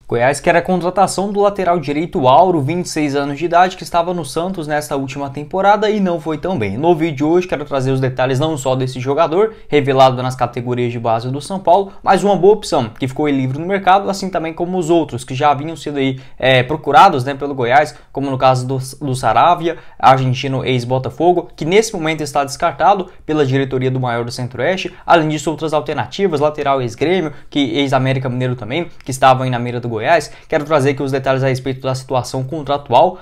Goiás quer a contratação do lateral direito Auro, 26 anos de idade, que estava no Santos nesta última temporada e não foi tão bem. No vídeo de hoje quero trazer os detalhes não só desse jogador, revelado nas categorias de base do São Paulo, mas uma boa opção, que ficou livre no mercado, assim também como os outros, que já haviam sido procurados pelo Goiás, como no caso do Saravia, argentino ex-Botafogo, que nesse momento está descartado pela diretoria do maior do Centro-Oeste. Além disso, outras alternativas, lateral ex-Grêmio, que ex-América Mineiro também, que estavam aí na mira do Goiás. Quero trazer aqui os detalhes a respeito da situação contratual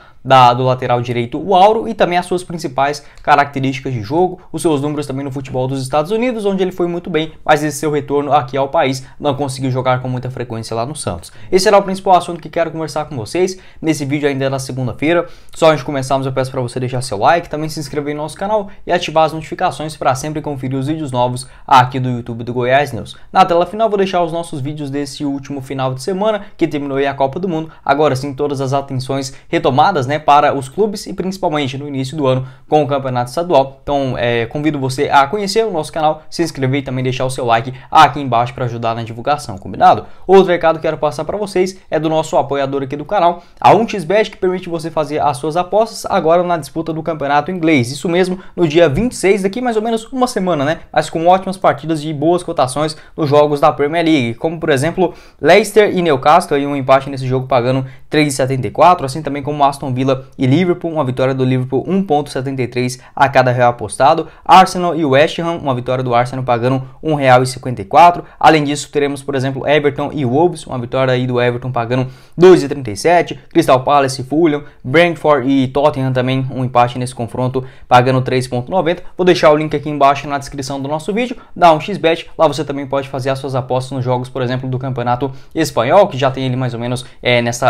do lateral direito, o Auro, e também as suas principais características de jogo, os seus números também no futebol dos Estados Unidos, onde ele foi muito bem, mas esse seu retorno aqui ao país não conseguiu jogar com muita frequência lá no Santos. Esse será o principal assunto que quero conversar com vocês nesse vídeo ainda na segunda-feira. Só antes de começarmos, eu peço para você deixar seu like, também se inscrever no nosso canal e ativar as notificações para sempre conferir os vídeos novos aqui do YouTube do Goiás News. Na tela final vou deixar os nossos vídeos desse último final de semana, que terminou aí a Copa do Mundo. Agora sim, todas as atenções retomadas, para os clubes e principalmente no início do ano com o campeonato estadual. Então convido você a conhecer o nosso canal, se inscrever e também deixar o seu like aqui embaixo para ajudar na divulgação, combinado? Outro recado que quero passar para vocês é do nosso apoiador aqui do canal, a 1xBet, que permite você fazer as suas apostas agora na disputa do campeonato inglês. Isso mesmo, no dia 26, daqui mais ou menos uma semana, mas com ótimas partidas de boas cotações nos jogos da Premier League, como por exemplo Leicester e Newcastle, e um empate nesse jogo pagando 3,74, assim também como Aston Villa e Liverpool, uma vitória do Liverpool 1,73 a cada real apostado. Arsenal e West Ham, uma vitória do Arsenal pagando R$1,54. Além disso, teremos, por exemplo, Everton e Wolves, uma vitória aí do Everton pagando 2,37. Crystal Palace e Fulham, Brentford e Tottenham também, um empate nesse confronto pagando 3,90. Vou deixar o link aqui embaixo na descrição do nosso vídeo, da 1xBet. Lá você também pode fazer as suas apostas nos jogos, por exemplo, do Campeonato Espanhol, que já tem ele mais ou menos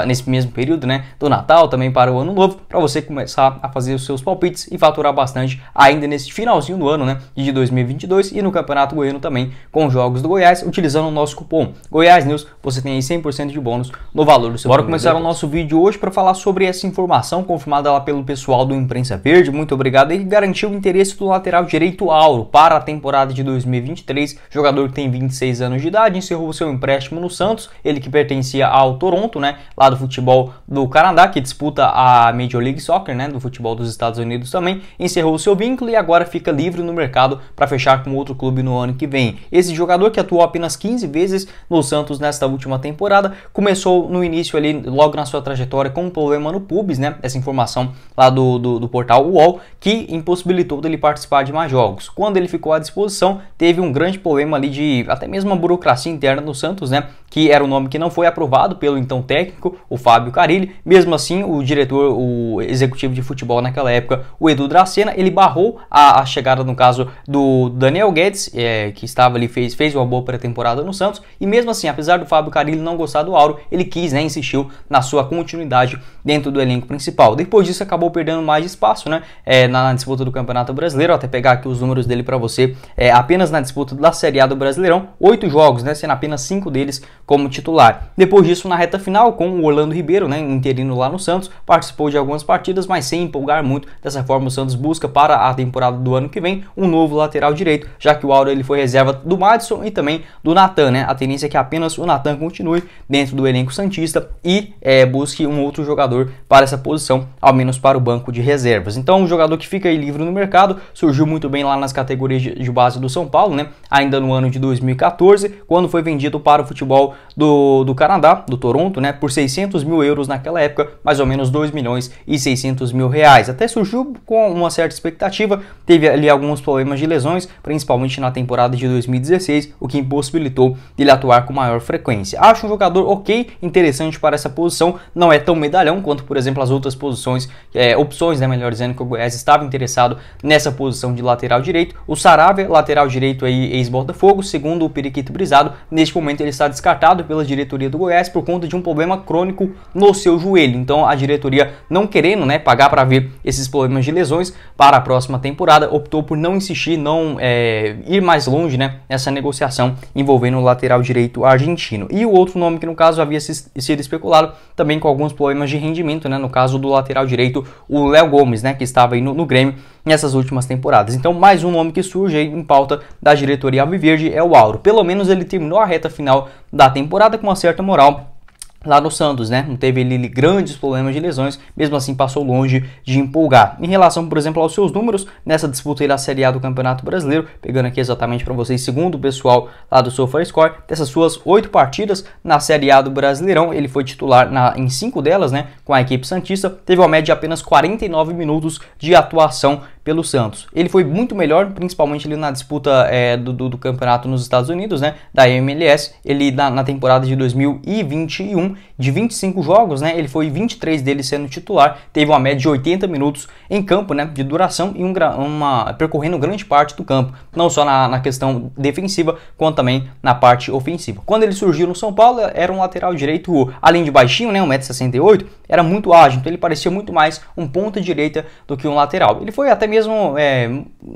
nesse mesmo período, do Natal, também para o Ano Novo, para você começar a fazer os seus palpites e faturar bastante ainda nesse finalzinho do ano, de 2022, e no Campeonato Goiano também, com os jogos do Goiás, utilizando o nosso cupom Goiás News, você tem aí 100% de bônus no valor do seu. Bora começar o nosso vídeo hoje para falar sobre essa informação confirmada lá pelo pessoal do Imprensa Verde, muito obrigado, e que garantiu o interesse do lateral direito Auro para a temporada de 2023, jogador que tem 26 anos de idade, encerrou o seu empréstimo no Santos, ele que pertencia ao Toronto, lá do futebol do Canadá, que disputa a Major League Soccer, do futebol dos Estados Unidos também, encerrou o seu vínculo e agora fica livre no mercado para fechar com outro clube no ano que vem. Esse jogador, que atuou apenas 15 vezes no Santos nesta última temporada, começou no início ali, logo na sua trajetória, com um problema no pubis, essa informação lá do portal UOL, que impossibilitou dele participar de mais jogos. Quando ele ficou à disposição, teve um grande problema ali de até mesmo uma burocracia interna no Santos, que era um nome que não foi aprovado pelo então técnico, o Fábio Carille. Mesmo assim, o diretor, o executivo de futebol naquela época, o Edu Dracena, ele barrou a chegada, no caso, do Daniel Guedes, que estava ali, fez uma boa pré-temporada no Santos, e mesmo assim, apesar do Fábio Carille não gostar do Auro, ele quis, insistiu na sua continuidade dentro do elenco principal. Depois disso, acabou perdendo mais espaço, na disputa do Campeonato Brasileiro. Vou até pegar aqui os números dele para você, apenas na disputa da Série A do Brasileirão, 8 jogos, sendo apenas 5 deles como titular. Depois disso, na reta final, com o Orlando Ribeiro, interino lá no Santos, participou de algumas partidas, mas sem empolgar muito. Dessa forma, o Santos busca para a temporada do ano que vem um novo lateral direito, já que o Auro ele foi reserva do Madison e também do Natan, A tendência é que apenas o Natan continue dentro do elenco santista e busque um outro jogador para essa posição, ao menos para o banco de reservas. Então, um jogador que fica aí livre no mercado, surgiu muito bem lá nas categorias de base do São Paulo, ainda no ano de 2014, quando foi vendido para o futebol do Canadá, do Toronto, por 600 mil euros naquela época, mais ou menos 2 milhões e 600 mil reais. Até surgiu com uma certa expectativa, teve ali alguns problemas de lesões, principalmente na temporada de 2016, o que impossibilitou ele atuar com maior frequência. Acho um jogador ok, interessante para essa posição, não é tão medalhão quanto, por exemplo, as outras posições, opções, melhor dizendo, que o Goiás estava interessado nessa posição de lateral direito. O Saravia, lateral direito aí, ex-Botafogo, segundo o Periquito Brisado, neste momento ele está descartado pela diretoria do Goiás por conta de um problema crônico no seu joelho. Então a diretoria, não querendo pagar para ver esses problemas de lesões para a próxima temporada, optou por não insistir, não ir mais longe nessa negociação envolvendo o lateral direito argentino. E o outro nome que no caso havia sido especulado, também com alguns problemas de rendimento, no caso do lateral direito, o Léo Gomes, que estava aí no Grêmio nessas últimas temporadas. Então mais um nome que surge aí em pauta da diretoria alviverde é o Auro. Pelo menos ele terminou a reta final da temporada com uma certa moral, lá no Santos, né? Não teve ali grandes problemas de lesões, mesmo assim passou longe de empolgar. Em relação, por exemplo, aos seus números, nessa disputa aí da Série A do Campeonato Brasileiro, pegando aqui exatamente para vocês, segundo o pessoal lá do SofaScore, dessas suas 8 partidas na Série A do Brasileirão, ele foi titular em 5 delas, né? Com a equipe santista, teve uma média de apenas 49 minutos de atuação pelo Santos. Ele foi muito melhor, principalmente ali na disputa do campeonato nos Estados Unidos, né, da MLS. Ele na temporada de 2021, de 25 jogos, né, ele foi 23 deles sendo titular, teve uma média de 80 minutos em campo, né, de duração e percorrendo grande parte do campo, não só na questão defensiva, quanto também na parte ofensiva. Quando ele surgiu no São Paulo, era um lateral direito, além de baixinho, né, 1,68 m, era muito ágil, então ele parecia muito mais um ponta direita do que um lateral. Ele foi até mesmo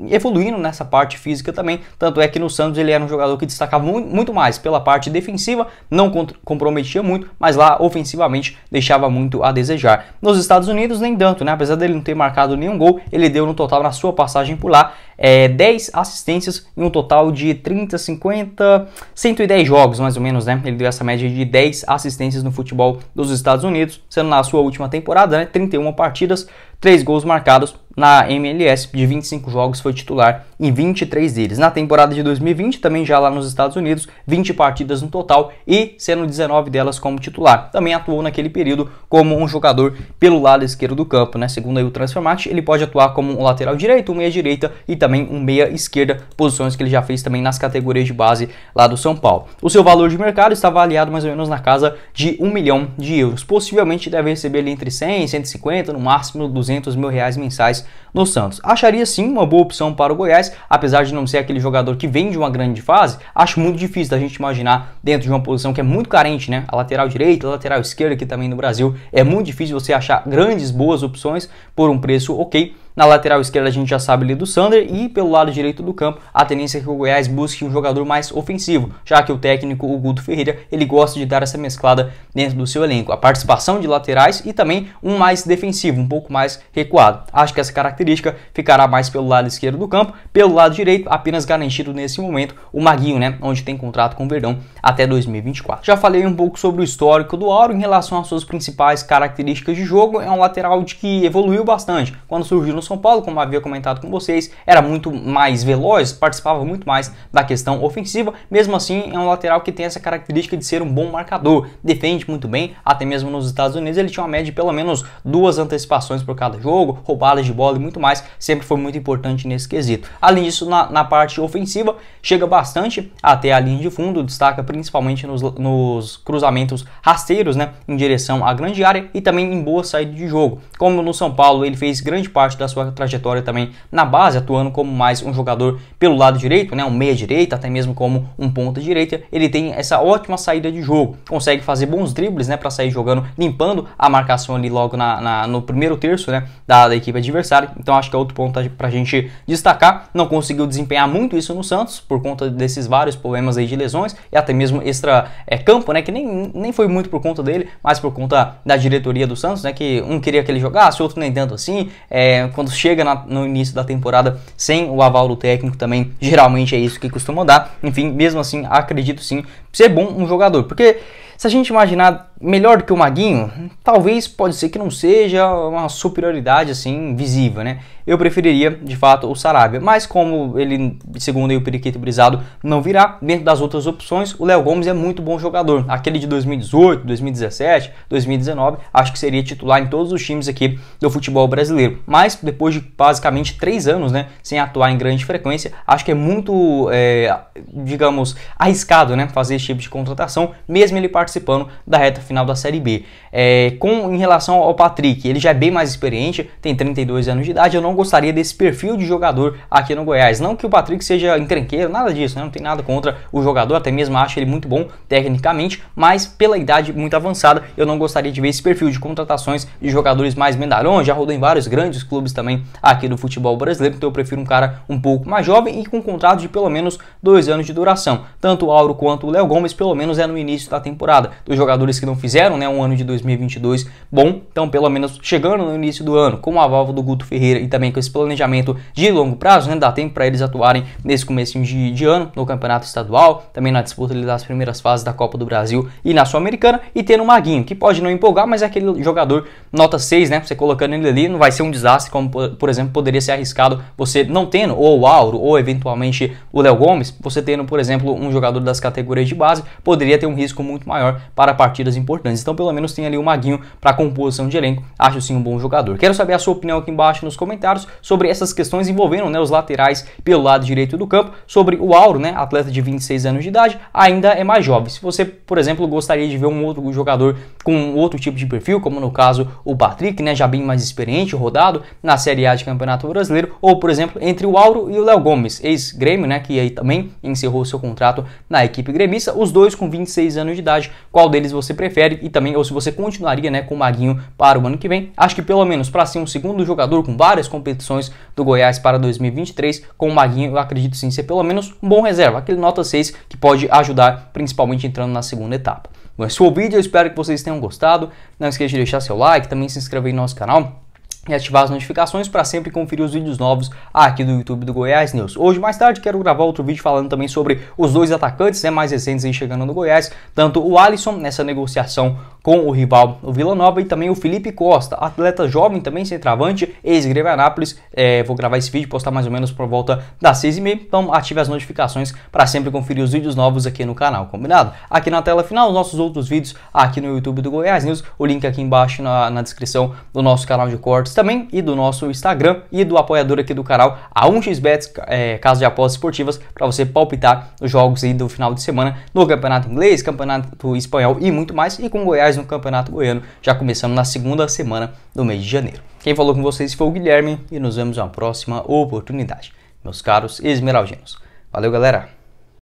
evoluindo nessa parte física também, tanto é que no Santos ele era um jogador que destacava muito mais pela parte defensiva, não comprometia muito, mas lá ofensivamente deixava muito a desejar. Nos Estados Unidos nem tanto, né? Apesar dele não ter marcado nenhum gol, ele deu no total na sua passagem por lá 10 assistências em um total de 30, 50, 110 jogos mais ou menos, né? Ele deu essa média de 10 assistências no futebol dos Estados Unidos, sendo na sua última temporada, né? 31 partidas, 3 gols marcados. Na MLS, de 25 jogos, foi titular em 23 deles. Na temporada de 2020, também já lá nos Estados Unidos, 20 partidas no total e sendo 19 delas como titular. Também atuou naquele período como um jogador pelo lado esquerdo do campo, né? Segundo aí o Transfermarkt, ele pode atuar como um lateral direito, um meia direita e também um meia esquerda, posições que ele já fez também nas categorias de base lá do São Paulo. O seu valor de mercado está avaliado mais ou menos na casa de 1 milhão de euros. Possivelmente deve receber ali entre 100 e 150, no máximo 200 mil reais mensais no Santos. Acharia sim uma boa opção para o Goiás, apesar de não ser aquele jogador que vem de uma grande fase. Acho muito difícil da gente imaginar dentro de uma posição que é muito carente, né? A lateral direita, a lateral esquerda aqui também no Brasil, é muito difícil você achar grandes boas opções por um preço ok. Na lateral esquerda a gente já sabe ali do Sander e pelo lado direito do campo a tendência é que o Goiás busque um jogador mais ofensivo, já que o técnico, o Guto Ferreira, ele gosta de dar essa mesclada dentro do seu elenco, a participação de laterais e também um mais defensivo, um pouco mais recuado. Acho que essa característica ficará mais pelo lado esquerdo do campo, pelo lado direito apenas garantido nesse momento o Maguinho, né, onde tem contrato com o Verdão até 2024. Já falei um pouco sobre o histórico do Auro em relação às suas principais características de jogo. É um lateral que evoluiu bastante quando surgiu no São Paulo, como havia comentado com vocês, era muito mais veloz, participava muito mais da questão ofensiva. Mesmo assim, é um lateral que tem essa característica de ser um bom marcador, defende muito bem, até mesmo nos Estados Unidos ele tinha uma média de pelo menos 2 antecipações por cada jogo, roubadas de bola e muito mais, sempre foi muito importante nesse quesito. Além disso, na parte ofensiva, chega bastante até a linha de fundo, destaca principalmente nos cruzamentos rasteiros, né, em direção à grande área e também em boa saída de jogo. Como no São Paulo ele fez grande parte da sua trajetória também na base, atuando como mais um jogador pelo lado direito, né, um meia direita, até mesmo como um ponta direita, ele tem essa ótima saída de jogo, consegue fazer bons dribles, né, para sair jogando, limpando a marcação ali logo no primeiro terço, né, da equipe adversária. Então acho que é outro ponto pra gente destacar. Não conseguiu desempenhar muito isso no Santos por conta desses vários problemas aí de lesões e até mesmo extra campo, né, que nem foi muito por conta dele, mas por conta da diretoria do Santos, né, que um queria que ele jogasse, outro nem tanto assim. Quando chega no início da temporada sem o aval do técnico também, geralmente é isso que costuma dar. Enfim, mesmo assim, acredito sim ser bom um jogador, porque se a gente imaginar melhor do que o Maguinho, talvez pode ser que não seja uma superioridade assim visível, né? Eu preferiria, de fato, o Sarabia, mas como ele, segundo o Periquito Brisado, não virá, dentro das outras opções, o Léo Gomes é muito bom jogador. Aquele de 2018, 2017, 2019, acho que seria titular em todos os times aqui do futebol brasileiro. Mas depois de basicamente 3 anos, né, sem atuar em grande frequência, acho que é muito, digamos, arriscado, né, fazer esse tipo de contratação, mesmo ele participando da reta final da Série B. Em relação ao Patrick, ele já é bem mais experiente, tem 32 anos de idade, eu não gostaria desse perfil de jogador aqui no Goiás. Não que o Patrick seja encrenqueiro, nada disso, né? Não tem nada contra o jogador, até mesmo acho ele muito bom tecnicamente, mas pela idade muito avançada, eu não gostaria de ver esse perfil de contratações de jogadores mais medalhões. Já rodou em vários grandes clubes também aqui do futebol brasileiro, então eu prefiro um cara um pouco mais jovem e com um contrato de pelo menos 2 anos de duração. Tanto o Auro quanto o Léo Gomes, pelo menos no início da temporada. Dos jogadores que não fizeram, né, um ano de 2022 bom, então pelo menos chegando no início do ano com a válvula do Guto Ferreira e também com esse planejamento de longo prazo, né, dá tempo para eles atuarem nesse comecinho de ano no campeonato estadual, também na disputa das primeiras fases da Copa do Brasil e na Sul-Americana, e tendo o Maguinho, que pode não empolgar, mas é aquele jogador nota 6, né, você colocando ele ali não vai ser um desastre, como por exemplo poderia ser arriscado você não tendo ou o Auro ou eventualmente o Léo Gomes, você tendo por exemplo um jogador das categorias de base, poderia ter um risco muito maior para partidas importantes, então pelo menos tem ali o Maguinho para composição de elenco, acho sim um bom jogador. Quero saber a sua opinião aqui embaixo nos comentários sobre essas questões envolvendo, né, os laterais pelo lado direito do campo, sobre o Auro, né, atleta de 26 anos de idade, ainda é mais jovem. Se você, por exemplo, gostaria de ver um outro jogador com outro tipo de perfil, como no caso o Patrick, né, já bem mais experiente, rodado na Série A de Campeonato Brasileiro, ou por exemplo, entre o Auro e o Léo Gomes, ex-Grêmio, né, que aí também encerrou seu contrato na equipe gremista, os dois com 26 anos de idade, qual deles você prefere e também, ou se você continuaria, né, com o Maguinho para o ano que vem. Acho que pelo menos para ser um segundo jogador com várias competições do Goiás para 2023, com o Maguinho eu acredito sim ser pelo menos um bom reserva, aquele nota 6 que pode ajudar principalmente entrando na segunda etapa. Bom, esse foi o vídeo, eu espero que vocês tenham gostado, não esqueça de deixar seu like, também se inscrever no nosso canal e ativar as notificações para sempre conferir os vídeos novos aqui do YouTube do Goiás News. Hoje, mais tarde, quero gravar outro vídeo falando também sobre os dois atacantes, né, mais recentes aí chegando no Goiás, tanto o Alisson, nessa negociação com o rival, o Vila Nova, e também o Felipe Costa, atleta jovem, também centroavante, ex-Grêmio Anápolis. Vou gravar esse vídeo, postar mais ou menos por volta das 6h30, então ative as notificações para sempre conferir os vídeos novos aqui no canal, combinado? Aqui na tela final, os nossos outros vídeos aqui no YouTube do Goiás News, o link aqui embaixo na descrição do nosso canal de cortes também, e do nosso Instagram e do apoiador aqui do canal, a 1xBets, casa de apostas esportivas, para você palpitar os jogos aí do final de semana no Campeonato Inglês, Campeonato Espanhol e muito mais, e com Goiás no Campeonato Goiano, já começando na segunda semana do mês de janeiro. Quem falou com vocês foi o Guilherme e nos vemos na próxima oportunidade, meus caros esmeraldinos. Valeu, galera!